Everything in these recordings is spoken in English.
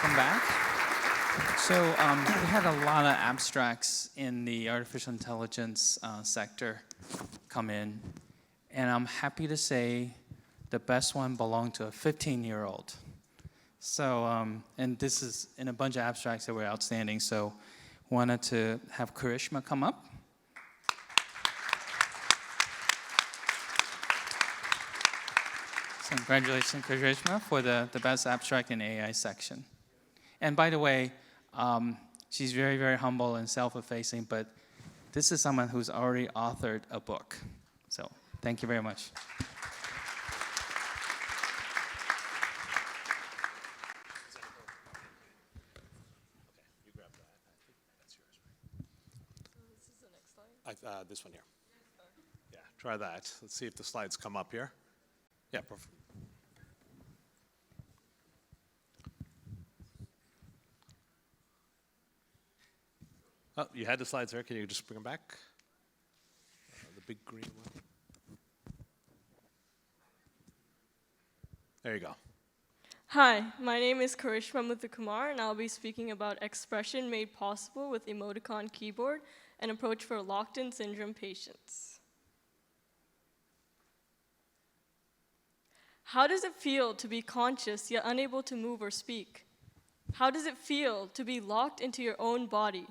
welcome back. So we had a lot of abstracts in the artificial intelligence sector come in, and I'm happy to say the best one belonged to a 15-year-old. So, and this is in a bunch of abstracts that were outstanding, so wanted to have Karishma come up. So congratulations, Karishma, for the best abstract in AI section. And by the way, she's very, very humble and self-effacing, but this is someone who's already authored a book. So thank you very much. This one here. Yeah, try that. Let's see if the slides come up here. Yeah, perfect. Oh, you had the slides there. Can you just bring them back? The big green one. There you go. Hi, my name is Karishma Muthukumar, and I'll be speaking about expression made possible with emoticon keyboard, an approach for locked-in syndrome patients. How does it feel to be conscious yet unable to move or speak? How does it feel to be locked into your own body?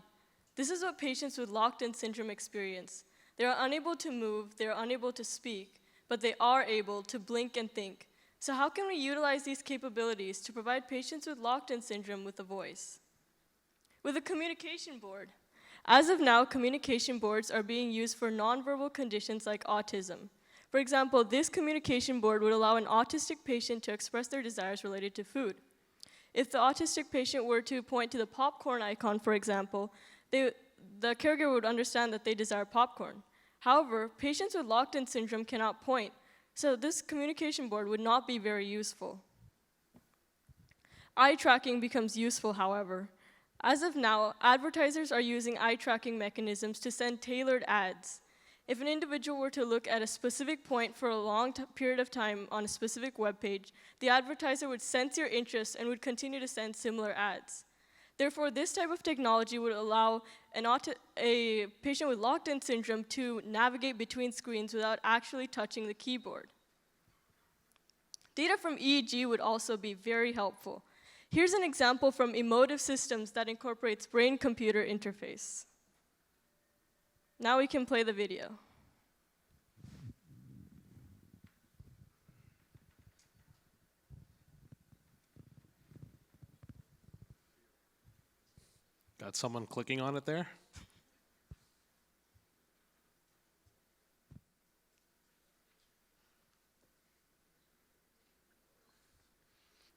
This is what patients with locked-in syndrome experience. They are unable to move, they are unable to speak, but they are able to blink and think. So how can we utilize these capabilities to provide patients with locked-in syndrome with a voice? With a communication board. As of now, communication boards are being used for nonverbal conditions like autism. For example, this communication board would allow an autistic patient to express their desires related to food. If the autistic patient were to point to the popcorn icon, for example, the caregiver would understand that they desire popcorn. However, patients with locked-in syndrome cannot point, so this communication board would not be very useful. Eye tracking becomes useful, however. As of now, advertisers are using eye tracking mechanisms to send tailored ads. If an individual were to look at a specific point for a long period of time on a specific web page, the advertiser would sense your interest and would continue to send similar ads. Therefore, this type of technology would allow a patient with locked-in syndrome to navigate between screens without actually touching the keyboard. Data from EEG would also be very helpful. Here's an example from Emotive Systems that incorporates brain-computer interface. Now we can play the video. Got someone clicking on it there?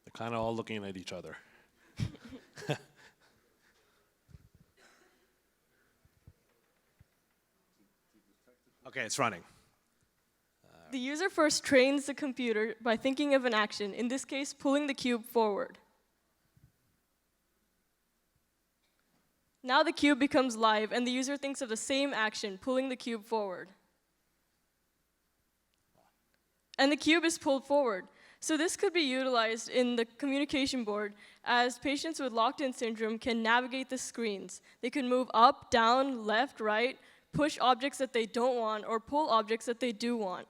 They're kind of all looking at each other. Okay, it's running. The user first trains the computer by thinking of an action, in this case, pulling the cube forward. Now the cube becomes live, and the user thinks of the same action, pulling the cube forward. And the cube is pulled forward. So this could be utilized in the communication board as patients with locked-in syndrome can navigate the screens. They can move up, down, left, right, push objects that they don't want, or pull objects that they do want.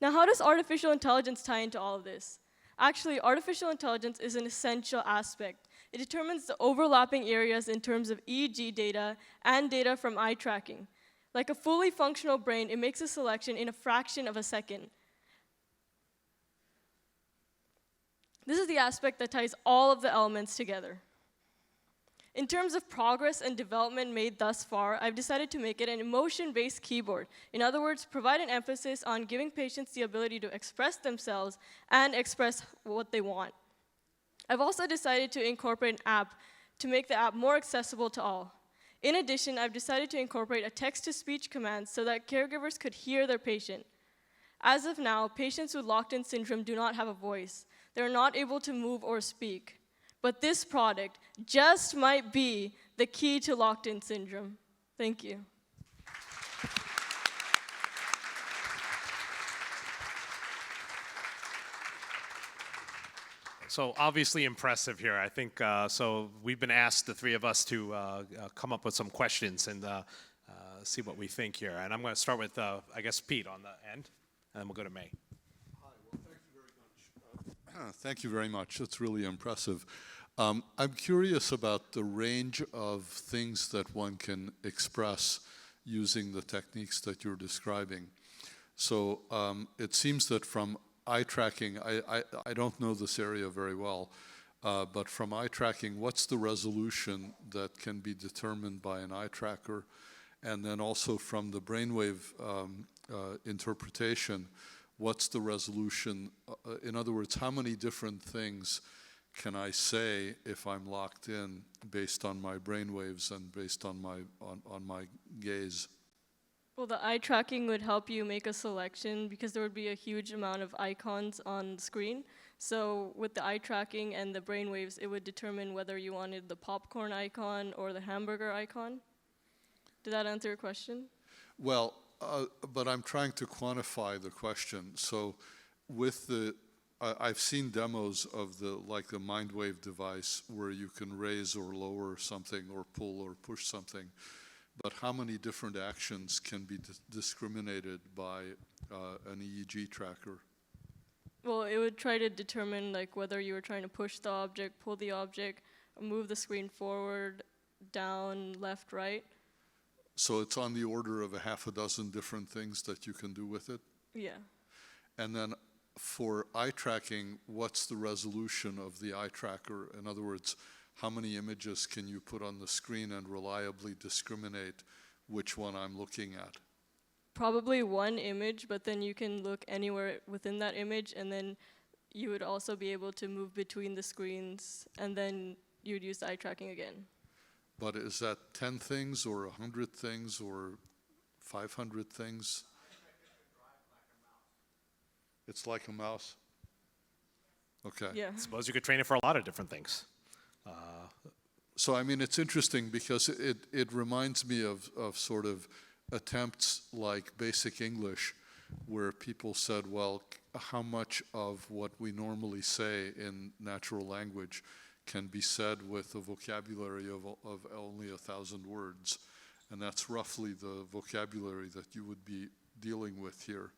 Now, how does artificial intelligence tie into all of this? Actually, artificial intelligence is an essential aspect. It determines the overlapping areas in terms of EEG data and data from eye tracking. Like a fully functional brain, it makes a selection in a fraction of a second. This is the aspect that ties all of the elements together. In terms of progress and development made thus far, I've decided to make it an emotion-based keyboard. In other words, provide an emphasis on giving patients the ability to express themselves and express what they want. I've also decided to incorporate an app to make the app more accessible to all. In addition, I've decided to incorporate a text-to-speech command so that caregivers could hear their patient. As of now, patients with locked-in syndrome do not have a voice. They're not able to move or speak. But this product just might be the key to locked-in syndrome. Thank you. So obviously impressive here. I think, so we've been asked, the three of us, to come up with some questions and see what we think here. And I'm going to start with, I guess, Pete on the end, and then we'll go to May. Thank you very much. It's really impressive. I'm curious about the range of things that one can express using the techniques that you're describing. So it seems that from eye tracking, I don't know this area very well, but from eye tracking, what's the resolution that can be determined by an eye tracker? And then also from the brainwave interpretation, what's the resolution? In other words, how many different things can I say if I'm locked in based on my brainwaves and based on my gaze? Well, the eye tracking would help you make a selection because there would be a huge amount of icons on the screen. So with the eye tracking and the brainwaves, it would determine whether you wanted the popcorn icon or the hamburger icon. Did that answer your question? Well, but I'm trying to quantify the question. So with the, I've seen demos of the MindWave device where you can raise or lower something or pull or push something. But how many different actions can be discriminated by an EEG tracker? Well, it would try to determine like whether you were trying to push the object, pull the object, move the screen forward, down, left, right. So it's on the order of a half a dozen different things that you can do with it? Yeah. And then for eye tracking, what's the resolution of the eye tracker? In other words, how many images can you put on the screen and reliably discriminate which one I'm looking at? Probably one image, but then you can look anywhere within that image, and then you would also be able to move between the screens, and then you would use the eye tracking again. But is that 10 things or 100 things or 500 things? It's like a mouse. Okay. Yeah. Suppose you could train it for a lot of different things. So, I mean, it's interesting because it reminds me of sort of attempts like Basic English, where people said, well, how much of what we normally say in natural language can be said with a vocabulary of only 1,000 words? And that's roughly the vocabulary that you would be dealing with here.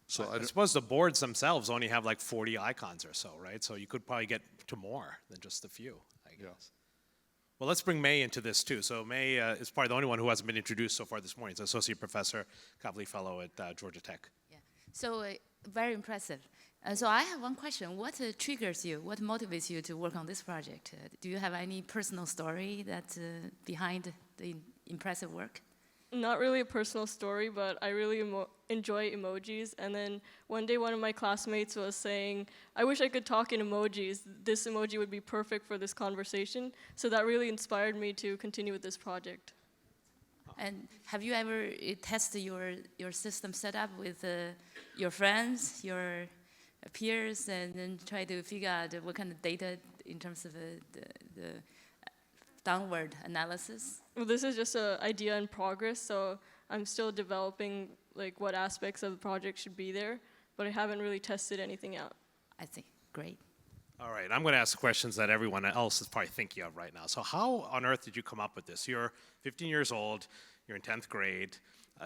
So I suppose the boards themselves only have like 40 icons or so, right? So you could probably get to more than just a few, I guess. Yeah. Well, let's bring May into this too. So May is probably the only one who hasn't been introduced so far this morning. He's an associate professor, Kavli Fellow at Georgia Tech. Yeah. So very impressive. So I have one question. What triggers you? What motivates you to work on this project? Do you have any personal story that's behind the impressive work? Not really a personal story, but I really enjoy emojis. And then one day one of my classmates was saying, I wish I could talk in emojis. This emoji would be perfect for this conversation. So that really inspired me to continue with this project. And have you ever tested your system setup with your friends, your peers, and then try to figure out what kind of data in terms of the downward analysis? Well, this is just an idea in progress, so I'm still developing like what aspects of the project should be there, but I haven't really tested anything out. I see. Great. All right, I'm going to ask questions that everyone else is probably thinking of right now. So how on earth did you come up with this? You're 15 years old, you're in 10th grade.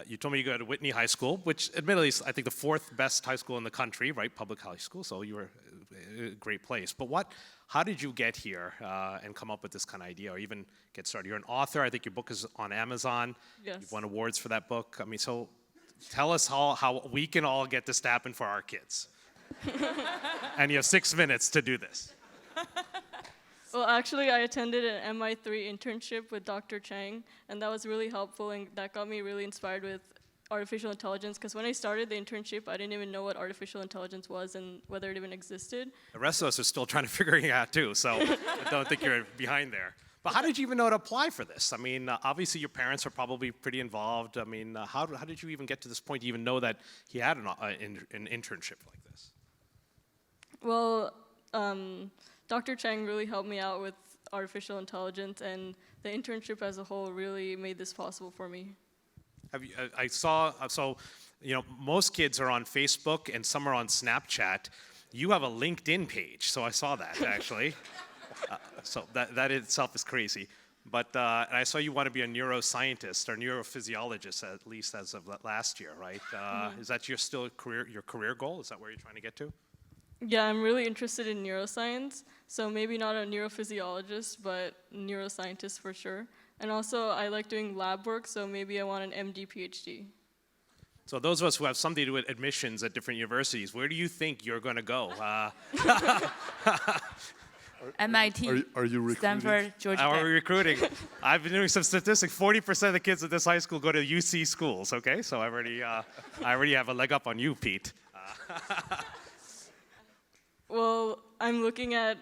You told me you go to Whitney High School, which admittedly is, I think, the 4th best high school in the country, right? Public high school, so you were a great place. But how did you get here and come up with this kind of idea or even get started? You're an author. I think your book is on Amazon. Yes. You've won awards for that book. I mean, so tell us how we can all get this to happen for our kids. And you have 6 minutes to do this. Well, actually, I attended an MI3 internship with Dr. Chang, and that was really helpful, and that got me really inspired with artificial intelligence, because when I started the internship, I didn't even know what artificial intelligence was and whether it even existed. The rest of us are still trying to figure it out too, so I don't think you're behind there. But how did you even know to apply for this? I mean, obviously your parents are probably pretty involved. I mean, how did you even get to this point to even know that he had an internship like this? Well, Dr. Chang really helped me out with artificial intelligence, and the internship as a whole really made this possible for me. Have you, I saw, so, you know, most kids are on Facebook and some are on Snapchat. You have a LinkedIn page, so I saw that actually. So that in itself is crazy. But and I saw you want to be a neuroscientist or neurophysiologist, at least as of last year, right? Is that your career goal? Is that where you're trying to get to? Yeah, I'm really interested in neuroscience, so maybe not a neurophysiologist, but neuroscientist for sure. And also, I like doing lab work, so maybe I want an MD, PhD. So those of us who have something to do with admissions at different universities, where do you think you're going to go? MIT, Are you recruiting? Stanford, Georgia How are Tech. we recruiting? I've been doing some statistics. 40% of the kids at this high school go to UC schools. Okay, so I already have a leg up on you, Pete. Well, I'm looking at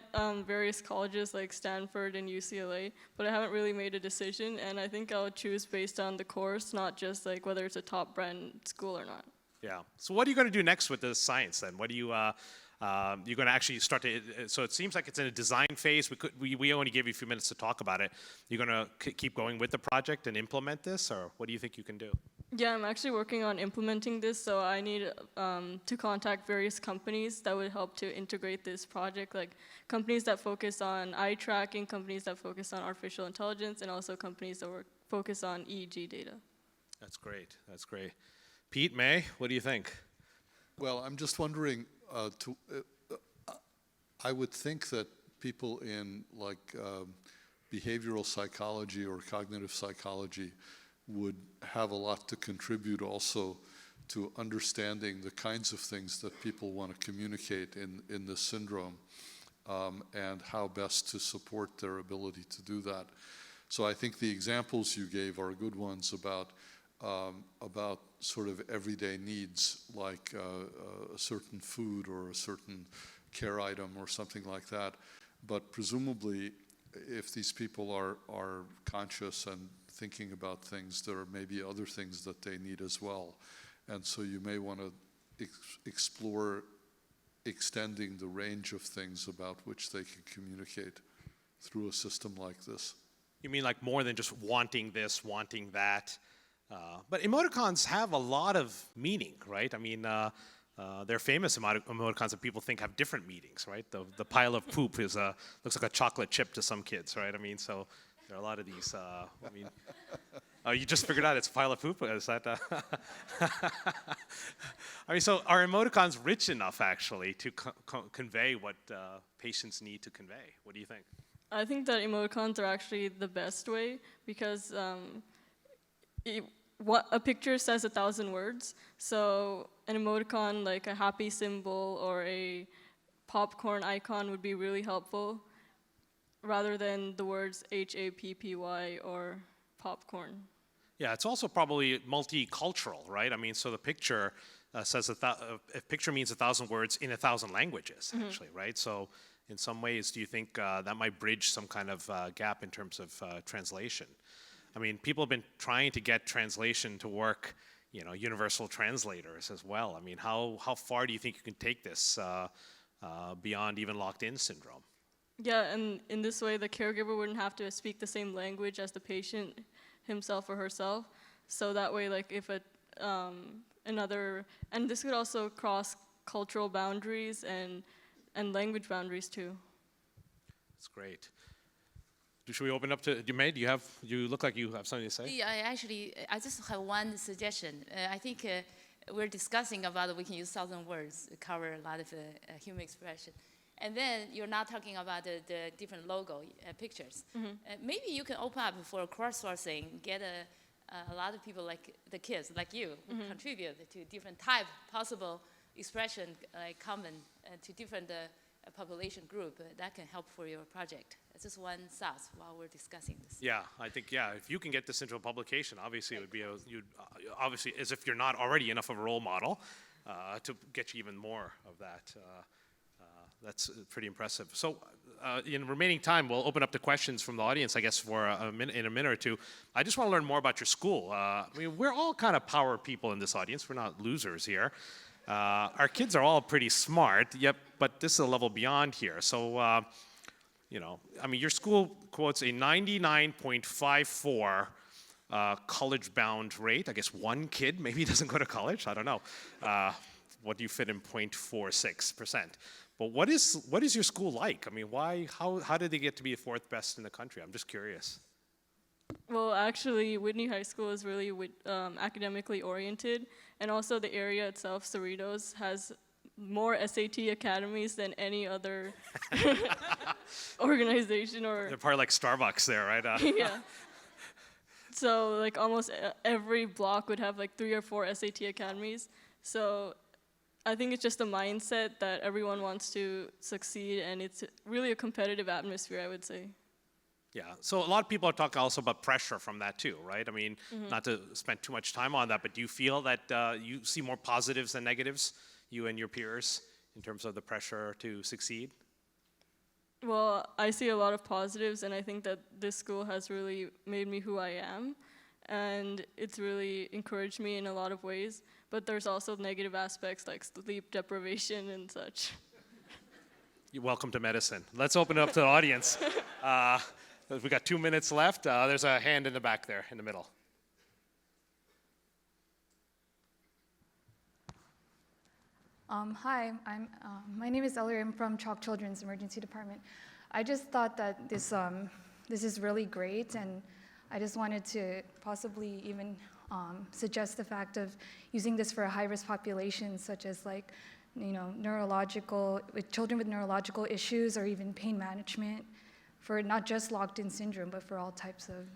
various colleges like Stanford and UCLA, but I haven't really made a decision, and I think I'll choose based on the course, not just like whether it's a top brand school or not. Yeah. So what are you going to do next with the science then? What do you? You're going to actually start to. So it seems like it's in a design phase. We only gave you a few minutes to talk about it. You're going to keep going with the project and implement this, or what do you think you can do? Yeah, I'm actually working on implementing this, so I need to contact various companies that would help to integrate this project, like companies that focus on eye tracking, companies that focus on artificial intelligence, and also companies that focus on EEG data. That's great. That's great. Pete, May, what do you think? Well, I'm just wondering, I would think that people in like behavioral psychology or cognitive psychology would have a lot to contribute also to understanding the kinds of things that people want to communicate in this syndrome, and how best to support their ability to do that. So I think the examples you gave are good ones about sort of everyday needs, like a certain food or a certain care item or something like that. But presumably, if these people are conscious and thinking about things, there may be other things that they need as well. And so you may want to explore extending the range of things about which they can communicate through a system like this. You mean like more than just wanting this, wanting that? But emoticons have a lot of meaning, right? I mean, they're famous emoticons that people think have different meanings, right? The pile of poop looks like a chocolate chip to some kids, right? I mean, so there are a lot of these. Oh, you just figured out it's a pile of poop? Is that? I mean, so are emoticons rich enough actually to convey what patients need to convey? What do you think? I think that emoticons are actually the best way because what a picture says 1,000 words. So an emoticon, like a happy symbol or a popcorn icon, would be really helpful, rather than the words HAPPY or popcorn. Yeah, it's also probably multicultural, right? I mean, so the picture says a picture means 1,000 words in 1,000 languages, actually, right? So in some ways, do you think that might bridge some kind of gap in terms of translation? I mean, people have been trying to get translation to work, universal translators as well. I mean, how far do you think you can take this beyond even locked-in syndrome? Yeah, and in this way, the caregiver wouldn't have to speak the same language as the patient himself or herself. So that way, like if and this could also cross cultural boundaries and language boundaries too. That's great. Should we open up to May? You look like you have something to say? Yeah, I just have one suggestion. I think we're discussing about we can use 1,000 words to cover a lot of human expression. And then you're not talking about the different logo pictures. Maybe you can open up for crowdsourcing, get a lot of people like the kids, like you, who contribute to different type possible expression, like common to different population group. That can help for your project. It's just one thought while we're discussing this. Yeah, I think, if you can get this into a publication, obviously it would be obviously, as if you're not already enough of a role model to get you even more of that. That's pretty impressive. So in remaining time, we'll open up to questions from the audience, I guess, for in a minute or two. I just want to learn more about your school. I mean, we're all kind of power people in this audience. We're not losers here. Our kids are all pretty smart, but this is a level beyond here. So, I mean, your school quotes a 99.54 college-bound rate. I guess one kid maybe doesn't go to college. I don't know. What do you fit in 0.46%? But what is your school like? I mean, how did they get to be fourth best in the country? I'm just curious. Well, actually, Whitney High School is really academically oriented, and also the area itself, Cerritos, has more SAT academies than any other organization or They're probably like Starbucks there, right? yeah. So like almost every block would have like 3 or 4 SAT academies. So I think it's just a mindset that everyone wants to succeed, and it's really a competitive atmosphere, I would say. Yeah, so a lot of people are talking also about pressure from that too, right? I mean, not to spend too much time on that, but do you feel that you see more positives than negatives, you and your peers, in terms of the pressure to succeed? Well, I see a lot of positives, and I think that this school has really made me who I am, and it's really encouraged me in a lot of ways, but there's also negative aspects like sleep deprivation and such. You're welcome to medicine. Let's open it up to the audience. We got 2 minutes left. There's a hand in the back there, in the middle. Hi, my name is Ellery. I'm from Chalk Children's Emergency Department. I just thought that this is really great, and I just wanted to possibly even suggest the fact of using this for a high-risk population, such as like, with children with neurological issues, or even pain management, for not just locked-in syndrome, but for all types of,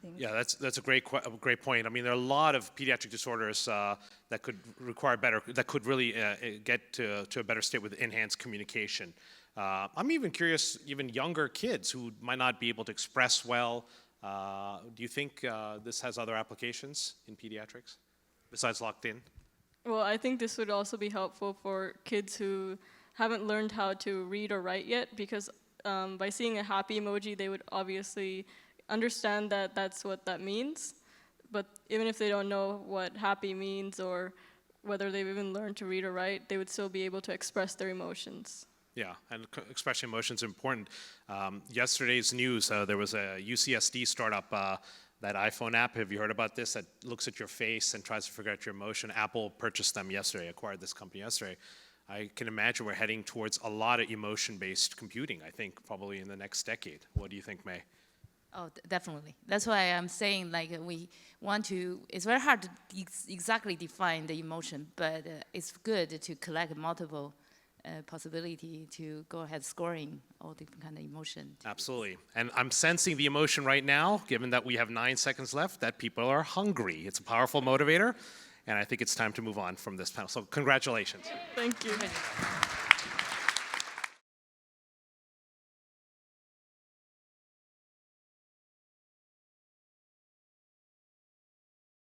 things. Yeah, that's a great point. I mean, there are a lot of pediatric disorders that could require that could really get to a better state with enhanced communication. I'm even curious, even younger kids who might not be able to express well. Do you think this has other applications in pediatrics besides locked in? Well, I think this would also be helpful for kids who haven't learned how to read or write yet, because by seeing a happy emoji, they would obviously understand that that's what that means. But even if they don't know what happy means or whether they've even learned to read or write, they would still be able to express their emotions. Yeah, and expressing emotions is important. Yesterday's news, there was a UCSD startup, that iPhone app. Have you heard about this? That looks at your face and tries to figure out your emotion. Apple purchased them yesterday, acquired this company yesterday. I can imagine we're heading towards a lot of emotion-based computing, I think, probably in the next decade. What do you think, May? Oh, definitely. That's why I'm saying, like, we want to, it's very hard to exactly define the emotion, but it's good to collect multiple possibility to go ahead scoring all different kind of emotion. Absolutely. And I'm sensing the emotion right now, given that we have 9 seconds left, that people are hungry. It's a powerful motivator, and I think it's time to move on from this panel. So congratulations. Thank you.